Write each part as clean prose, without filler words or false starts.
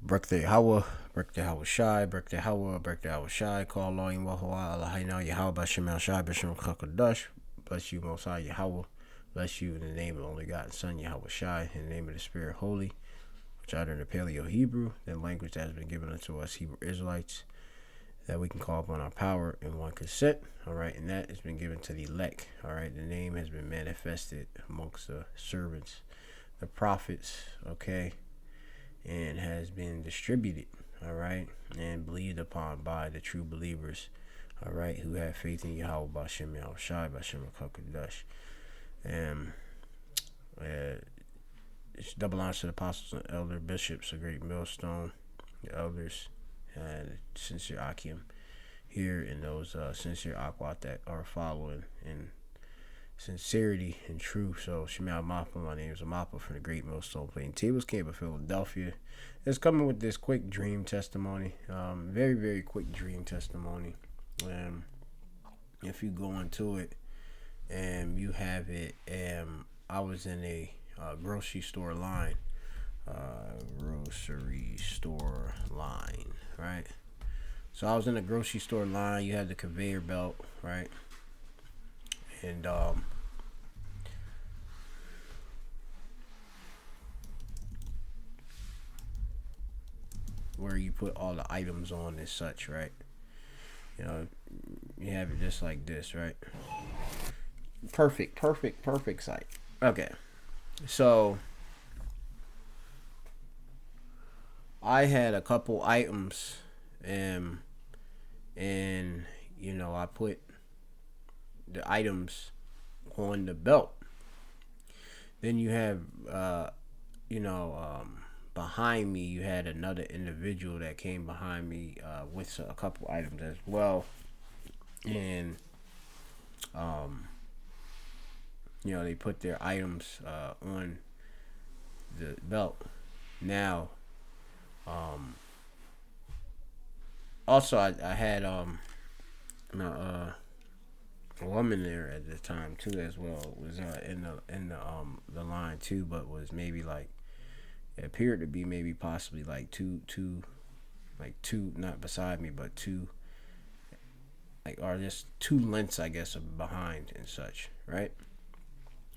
Birthday Hawa, birthday Hawa Shai, birthday Hawa, birthday Hawa Shai, call Allah in Wahawa, Allahina Yahweh, Bashim Al Shai, Bashim Kakadash, bless you, Most High Yahweh, bless you in the name of the only God and Son, Yahweh Shai, in the name of the Spirit Holy, which uttered in the Paleo Hebrew, the language that has been given unto us Hebrew Israelites, that we can call upon our power in one consent, all right, and that has been given to the elect, all right, the name has been manifested amongst the servants, the prophets, okay, and has been distributed, all right, and believed upon by the true believers, all right, who have faith in Yahweh, Bashem Yahweh Shai, Bashem Kakadash, and it's double honors to the apostles and elder bishops, a great millstone, the elders, and sincere Akim here, and those sincere Akwat that are following in sincerity and truth. So Shemal Mappa, my name is Mappa from the Great Millstone Plaintables Camp of Philadelphia. It's coming with this quick dream testimony, very very quick dream testimony. If you go into it, and you have it, I was in a grocery store line, right? So I was in a grocery store line. You had the conveyor belt, right? And where you put all the items on and such, right? You know, you have it just like this, right? Perfect sight. Okay, so I had a couple items, and you know, I put the items on the belt. Then you have, you know, behind me, you had another individual that came behind me with a couple items as well, and you know, they put their items on the belt. Now, also I had my a woman there at the time too as well, was in the line too, but was maybe like, it appeared to be maybe possibly like two not beside me, but two, like, or just two lengths, I guess, of behind and such, right?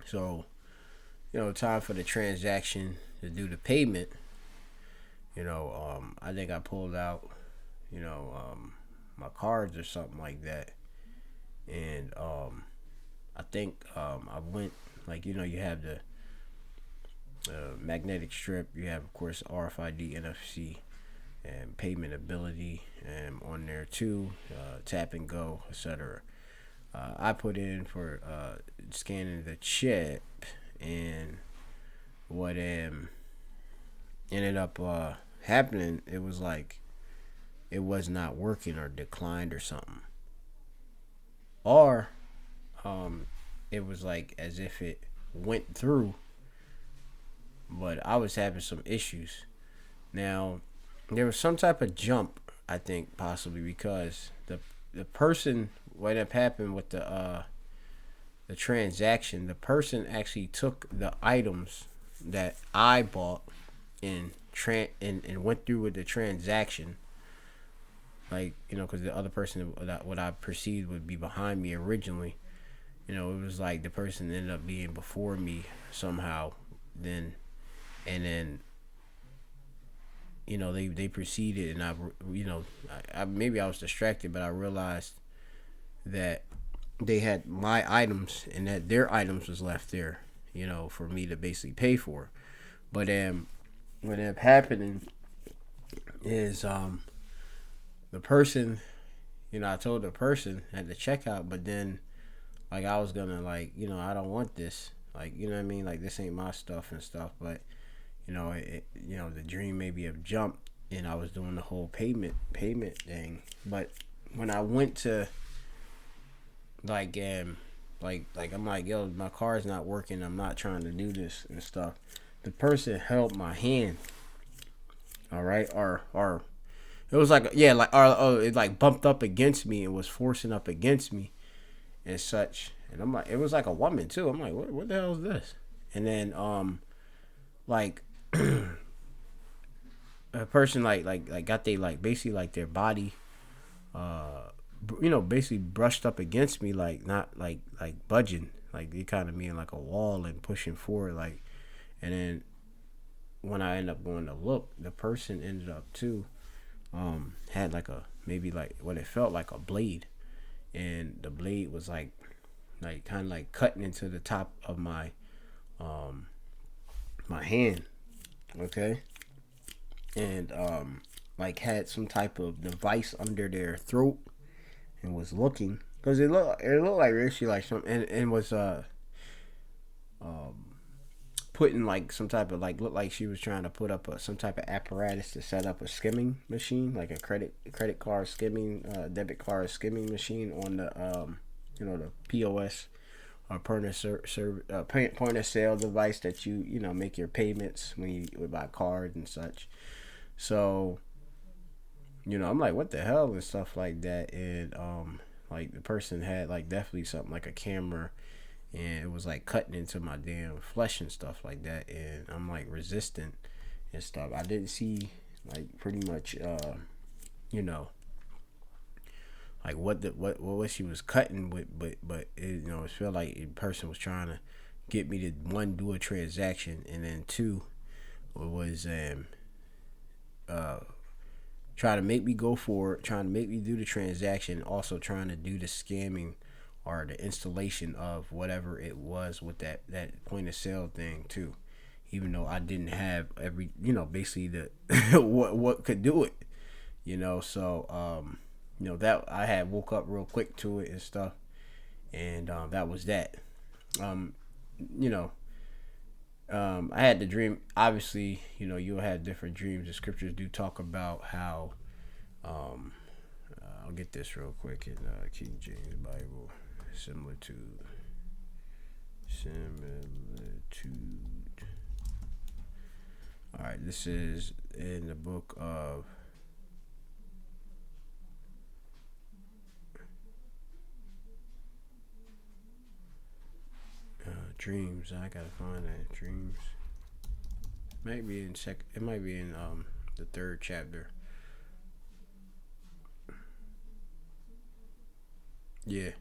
So, you know, time for the transaction to do the payment. You know, I think I pulled out, you know, my cards or something like that, and I think I went, like, you know, you have the magnetic strip, you have of course RFID, NFC, and payment ability, and on there too, tap and go, etc. I put in for scanning the chip, and what ended up happening, it was like it was not working or declined or something, or it was like as if it went through, but I was having some issues. Now, there was some type of jump, I think, possibly because the person, what had happened with the transaction, the person actually took the items that I bought and and went through with the transaction, like, you know, because the other person, what I perceived would be behind me originally, you know, it was like the person ended up being before me somehow, then, and then, you know, they proceeded, and you know, I maybe I was distracted, but I realized that they had my items and that their items was left there, you know, for me to basically pay for. But what ended up happening is the person, you know, I told the person at the checkout, but then, like, I was gonna, like, you know, I don't want this, like, you know what I mean, like, this ain't my stuff and stuff, but, you know, you know, the dream maybe have jumped, and I was doing the whole payment thing. But when I went to, like, like I'm like, yo, my car's not working, I'm not trying to do this and stuff, the person held my hand, all right, or it was like, yeah, like, or it like bumped up against me and was forcing up against me and such, and I'm like, it was like a woman too. I'm like, what the hell is this? And then like a person like got they like basically like their body, basically brushed up against me, like not like budging, like they kind of being like a wall and pushing forward, like. And then when I end up going to look, the person ended up too had like a maybe like what it felt like a blade, and the blade was like kind of like cutting into the top of um my hand, okay, and like had some type of device under their throat and was looking because it looked like actually like some and was um putting like some type of like looked like she was trying to put up some type of apparatus to set up a skimming machine, like a credit card skimming, debit card skimming machine on the the POS or point of sale device that you make your payments when you buy card and such. So I'm like, what the hell and stuff like that, and like the person had like definitely something like a camera, and it was like cutting into my damn flesh and stuff like that, and I'm like resistant and stuff. I didn't see like pretty much you know like what she was cutting with, but it felt like the person was trying to get me to, one, do a transaction, and then two was uh trying to make me go for it, trying to make me do the transaction, also trying to do the scamming or the installation of whatever it was with that point of sale thing too. Even though I didn't have every, basically the what could do it, so that I had woke up real quick to it and stuff, and that was that. Um, you know, I had the dream. Obviously, you'll have different dreams. The scriptures do talk about how. Um, I'll get this real quick in King James Bible. Similitude. All right, this is in the book of dreams. I gotta find that dreams. Might be in It might be in the third chapter. Yeah,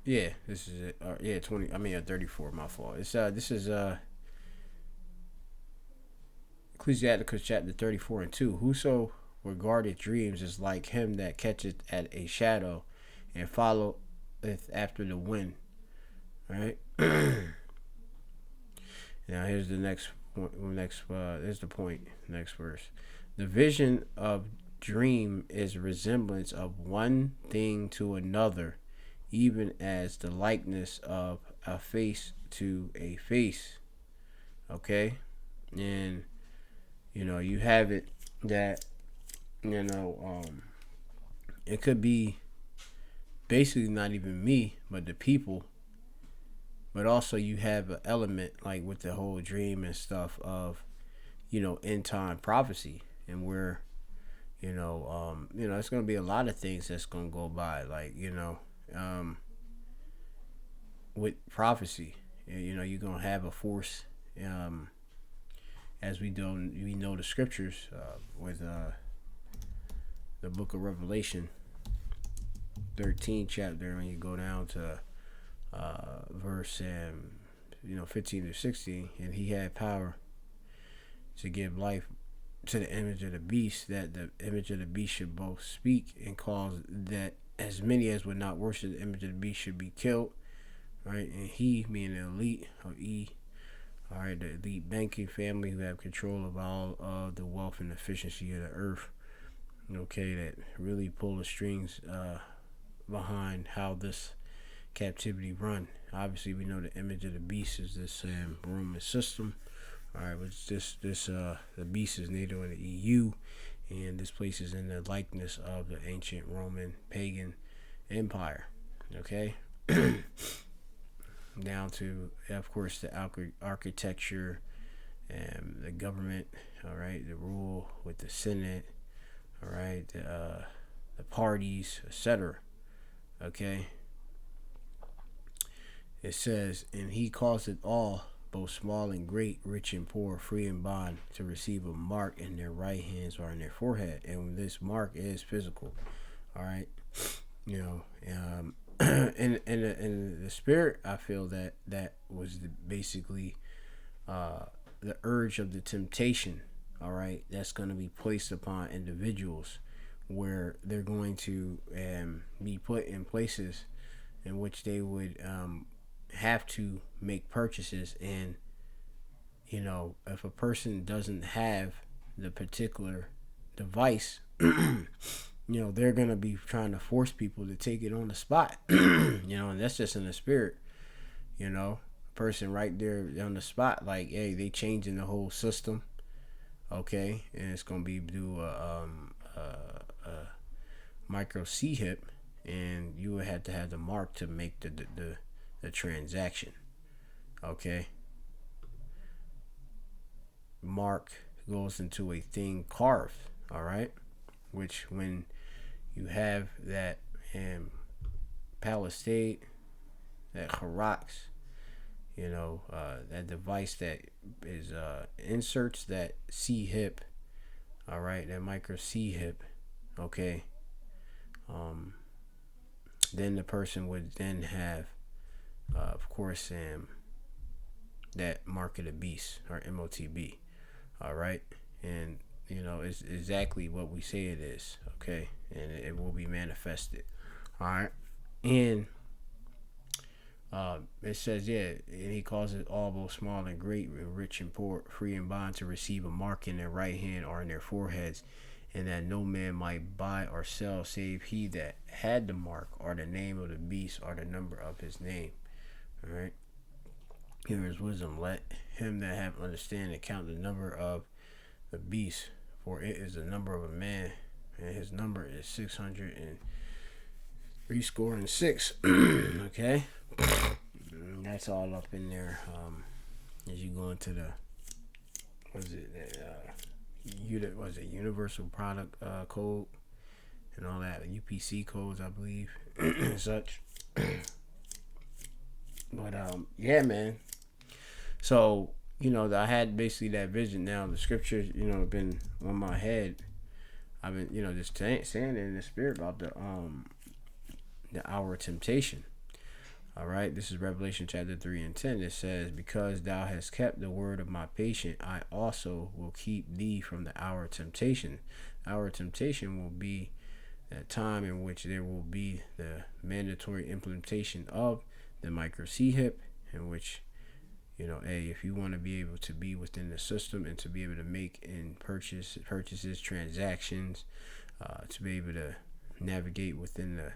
yeah. This is it. Yeah, 20. I mean, 34. My fault. It's This is Ecclesiasticus chapter 34:2. Whoso regardeth dreams is like him that catcheth at a shadow, and followeth after the wind. Right. Now here's the next point. Here's the point. Next verse. The vision of dream is resemblance of one thing to another, even as the likeness of a face to a face. Okay, and you have it that it could be basically not even me, but the people. But also you have an element like with the whole dream and stuff of end time prophecy, and where it's gonna be a lot of things that's gonna go by, like with prophecy. You're gonna have a force, as we know the scriptures with the book of Revelation, 13 chapter, when you go down to verse 15 to 16, and he had power to give life to the image of the beast, that the image of the beast should both speak and cause that as many as would not worship the image of the beast should be killed. Right, and he, being the elite, or all right, the elite banking family who have control of all of the wealth and efficiency of the earth. Okay, that really pull the strings behind how this captivity run. Obviously, we know the image of the beast is this Roman system. All right, which the beast is NATO in the EU, and this place is in the likeness of the ancient Roman pagan empire. Okay, down to, of course, the architecture and the government. All right, the rule with the Senate. All right, the parties, etc. Okay. It says, and he caused it all both small and great, rich and poor, free and bond, to receive a mark in their right hands or in their forehead. And this mark is physical. All right, you know, in the spirit, I feel that that was basically the urge of the temptation. All right, that's going to be placed upon individuals where they're going to be put in places in which they would have to make purchases. And you know, if a person doesn't have the particular device, you know, they're gonna be trying to force people to take it on the spot. You know, and that's just in the spirit. You know, person right there on the spot, like, hey, they changing the whole system. Okay, and it's gonna be do a micro C hip, and you would have to have the mark to make the transaction. Okay, mark goes into a thing carved. All right, which when you have that palisade, that harax, you know, that device that is inserts that C hip. All right, that micro C hip. Okay, um, then the person would then have, of course, that mark of the beast, or MOTB. All right, and you know, it's exactly what we say it is. Okay, and it will be manifested. All right, and it says, yeah, and he calls it all, both small and great, rich and poor, free and bond, to receive a mark in their right hand or in their foreheads, and that no man might buy or sell save he that had the mark, or the name of the beast, or the number of his name. All right. Here is wisdom. Let him that have understanding count the number of the beast, for it is the number of a man, and his number is 636. Okay. And that's all up in there. As you go into the, was it universal product code and all that, UPC codes, I believe, and such. But yeah, man. So you know, I had basically that vision. Now the scriptures, you know, have been on my head. I've been, you know, just saying it in the spirit about the hour of temptation. All right, this is Revelation chapter 3 and 10. It says, because thou hast kept the word of my patience, I also will keep thee from the hour of temptation. Hour of temptation will be that time in which there will be the mandatory implementation of the micro C hip, in which, you know, if you want to be able to be within the system and to be able to make and purchases, transactions, to be able to navigate within the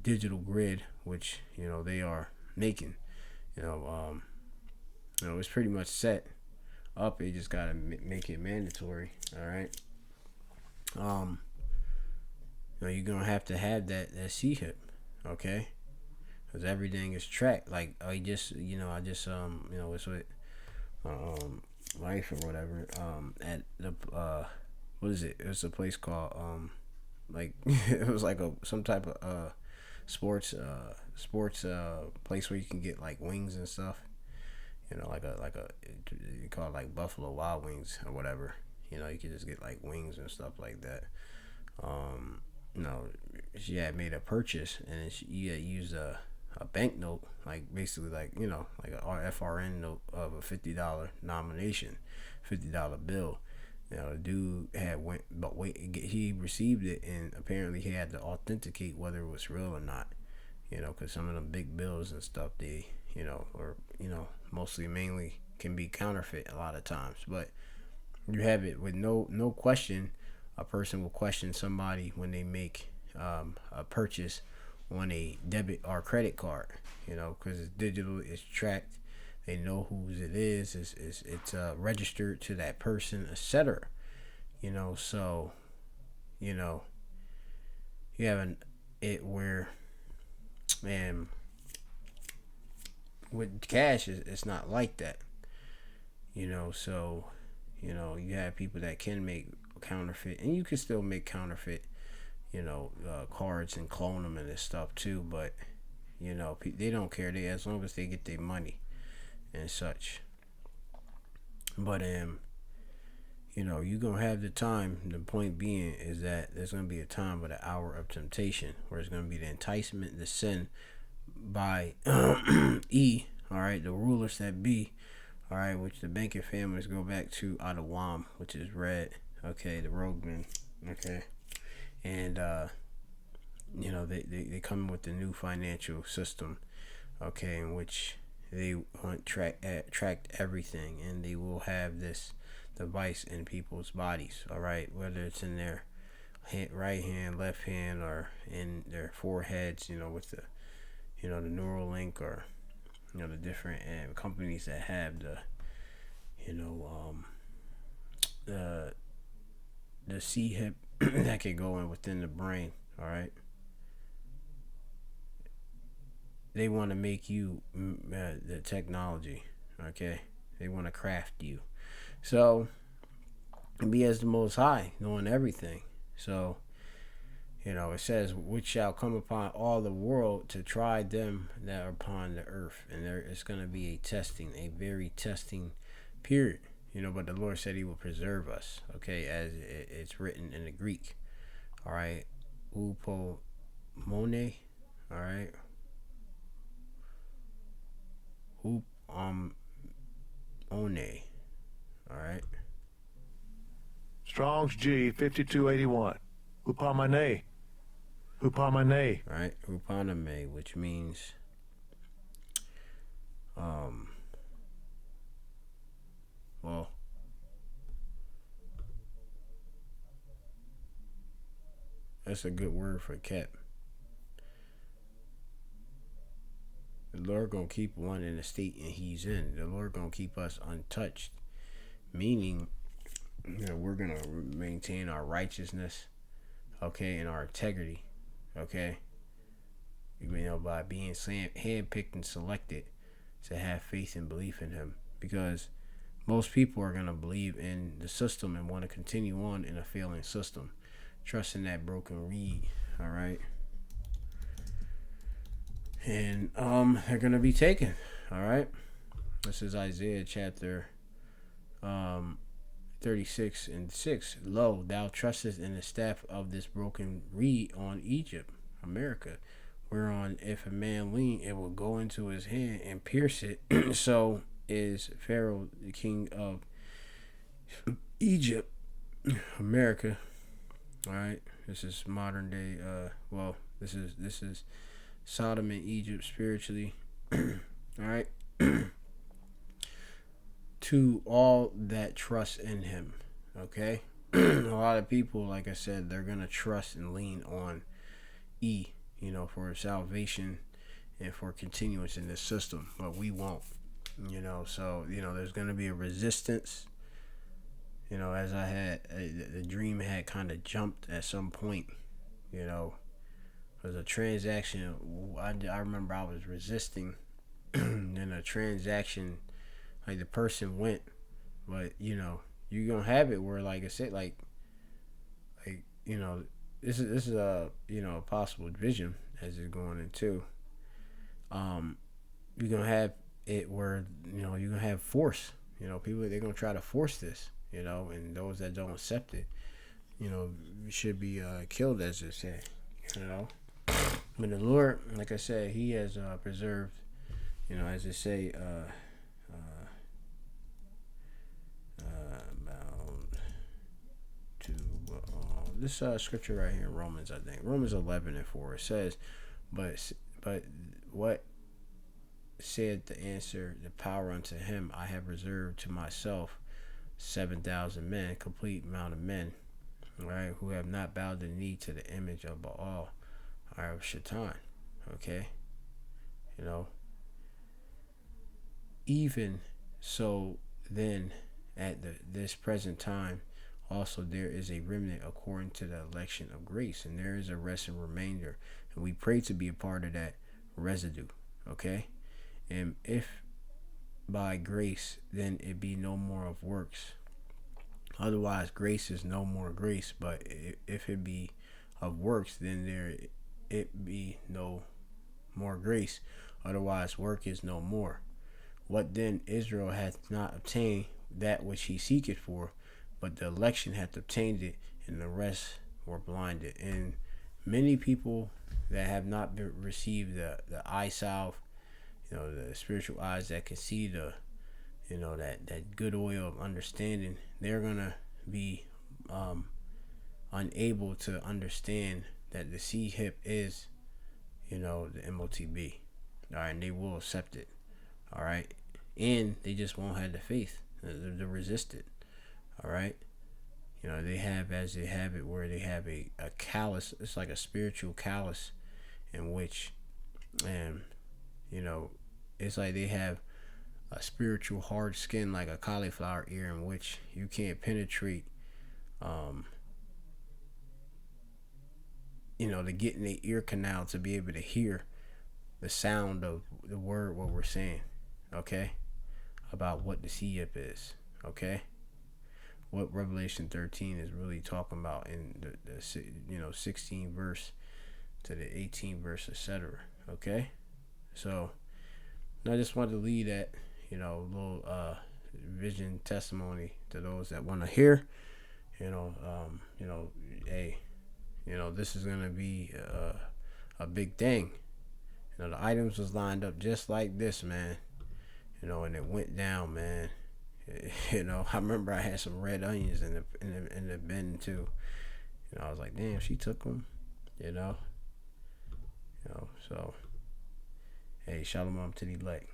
digital grid, which, you know, they are making, you know, it's pretty much set up. They just gotta make it mandatory. All right. You know, you're gonna have to have that C hip. Okay. Because everything is tracked. Like I just you know it's with life or whatever, at the what is it, it's a place called like it was like some type of sports place where you can get like wings and stuff, you know, like a you call it like Buffalo Wild Wings or whatever. You know, you can just get like wings and stuff like that. You know, she had made a purchase, and she had used a banknote, like basically like, you know, like a FRN note of a $50 nomination, $50 bill. You know, the dude he received it, and apparently he had to authenticate whether it was real or not. You know, because some of them big bills and stuff, they, you know, or, you know, mainly can be counterfeit a lot of times. But you have it with no question. A person will question somebody when they make a purchase on a debit or credit card, you know, because it's digital, it's tracked, they know whose it is, it's registered to that person, etc. You know, so, you know, you have it where, man, with cash, it's not like that, you know. So, you know, you have people that can make counterfeit, and you can still make counterfeit, you know, cards and clone them and this stuff too. But, you know, they don't care. They, as long as they get their money and such. But you're gonna have the time. The point being is that there's gonna be a time of the hour of temptation where it's gonna be the enticement, the sin by E, all right, the rulers that be, all right, which the banking families go back to Adawam, which is red, okay, the roadmen, okay, and they come with the new financial system, okay, in which they want tracked everything, and they will have this device in people's bodies, all right, whether it's in their right hand, left hand, or in their foreheads, with the Neuralink, or the different companies that have the the C hip that can go in within the brain. All right, they want to make you the technology. Okay, they want to craft you. So be as the Most High, knowing everything. So it says, which shall come upon all the world to try them that are upon the earth. And there is going to be a very testing period. But the Lord said he will preserve us, okay, as it's written in the Greek. All right. Upomone. All right. One. All right. Strong's G 5281. Upamane. Upamane. Right. Upaname, which means well, that's a good word for cat. The Lord gonna keep one in the state and he's in. The Lord gonna keep us untouched, meaning we're gonna maintain our righteousness, okay, and our integrity, okay. By being handpicked and selected to have faith and belief in him, because most people are gonna believe in the system and want to continue on in a failing system, trusting that broken reed. All right. And they're gonna be taken. All right. This is Isaiah chapter 36:6. Lo, thou trustest in the staff of this broken reed on Egypt, America, whereon if a man lean, it will go into his hand and pierce it. So is Pharaoh, the king of Egypt, America. All right. This is modern day. This is Sodom and Egypt spiritually. All right. To all that trust in him. Okay. A lot of people, like I said, they're gonna trust and lean on E, for salvation and for continuance in this system, but we won't. So there's gonna be a resistance. As I had the dream had kind of jumped at some point. Because a transaction, I remember I was resisting, and a transaction, like the person went, but you're gonna have it where, like I said, this is a a possible vision as it's going into. You're gonna have it where you're gonna have force. People, they're gonna try to force this. And those that don't accept it, should be killed, as they say. But the Lord, like I said, he has preserved, as they say, to this scripture right here in Romans, I think Romans 11:4, it says, but what said the answer, the power unto him I have reserved to myself 7,000 men, complete amount of men, right, who have not bowed the knee to the image of Baal or of Shaitan. Okay. Even so, then at this present time also there is a remnant according to the election of grace, and there is a rest and remainder, and we pray to be a part of that residue. Okay. And if by grace, then it be no more of works. Otherwise grace is no more grace, but if it be of works, then there it be no more grace. Otherwise work is no more. What then Israel hath not obtained, that which he seeketh for, but the election hath obtained it, and the rest were blinded. And many people that have not received the eye salve, the spiritual eyes that can see that good oil of understanding, they're gonna be unable to understand that the C hip is, the MOTB. All right, and they will accept it. All right, and they just won't have the faith to resist it. All right, they have, as they have it, where they have a callus. It's like a spiritual callus in which, it's like they have a spiritual hard skin like a cauliflower ear in which you can't penetrate, to get in the ear canal to be able to hear the sound of the word, what we're saying, okay, about what the C-hip is, okay, what Revelation 13 is really talking about in the 16 verse to the 18 verse, etc. Okay, so I just wanted to leave that, little vision testimony to those that want to hear. Hey, this is gonna be a big thing. The items was lined up just like this, man. And it went down, man. I remember I had some red onions in the bin too. I was like, damn, she took them. So hey, shalom to the elect.